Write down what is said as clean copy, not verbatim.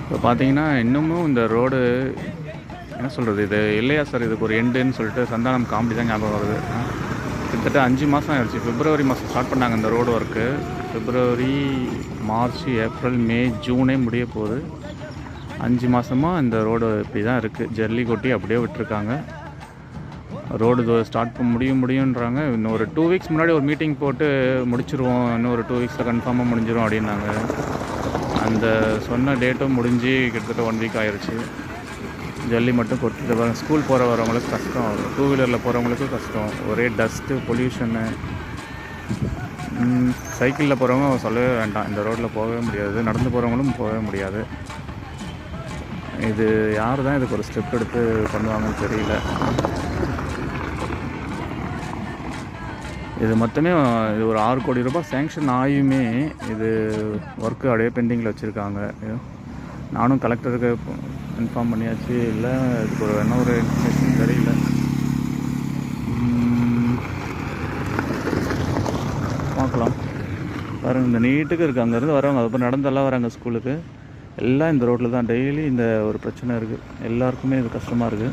இப்போ பார்த்தீங்கன்னா இன்னமும் இந்த ரோடு என்ன சொல்கிறது, இது இல்லையா சார், இதுக்கு ஒரு எண்டுன்னு சொல்லிட்டு சந்தானம் காமெடி தான் ஞாபகம் வருது. கிட்டத்தட்ட 5 மாதம் ஆயிடுச்சு. பிப்ரவரி மாதம் ஸ்டார்ட் பண்ணாங்க இந்த ரோடு ஒர்க்கு. பிப்ரவரி, மார்ச், ஏப்ரல், மே, ஜூனே முடிய போகுது. 5 மாதமாக இந்த ரோடு இப்படி தான் இருக்குது. ஜல்லி கொட்டி அப்படியே விட்டுருக்காங்க. ரோடு ஸ்டார்ட் முடியுன்றாங்க. இன்னும் ஒரு 2 வீக்ஸ் முன்னாடி ஒரு மீட்டிங் போட்டு முடிச்சிருவோம், இன்னும் ஒரு 2 வீக்ஸில் கன்ஃபார்மாக முடிஞ்சிடும் அப்படின்னாங்க. அந்த சொன்ன டேட்டும் முடிஞ்சு கிட்டத்தட்ட 1 வீக் ஆயிடுச்சு. ஜல்லி மட்டும் கொட்டிட்டு வர ஸ்கூல் போகிற வரவங்களுக்கு கஷ்டம், 2 வீலரில் போகிறவங்களுக்கும் கஷ்டம். ஒரே டஸ்ட்டு, பொல்யூஷனு. சைக்கிளில் போகிறவங்க சொல்லவே வேண்டாம், இந்த ரோட்டில் போகவே முடியாது. நடந்து போகிறவங்களும் போகவே முடியாது. இது யார் தான் இதுக்கு ஒரு ஸ்டெப் எடுத்து பண்ணுவாங்கன்னு தெரியல. இது மொத்தமே இது ஒரு 6 கோடி ரூபாய் சேங்ஷன் ஆகியுமே இது ஒர்க்கு அப்படியே பெண்டிங்கில் வச்சுருக்காங்க. நானும் கலெக்டருக்கு இன்ஃபார்ம் பண்ணியாச்சு. இல்லை இதுக்கு என்ன ஒரு இன்ஃபர்மேஷன் தெரியல. பார்க்கலாம். பாருங்கள், இந்த நீட்டுக்கு இருக்குது. அங்கேருந்து வரவங்க அதுக்கப்புறம் நடந்தெல்லாம் வராங்க ஸ்கூலுக்கு. எல்லாம் இந்த ரோட்டில் தான். டெய்லி இந்த ஒரு பிரச்சனை இருக்குது. எல்லாருக்குமே இது கஷ்டமாக இருக்குது.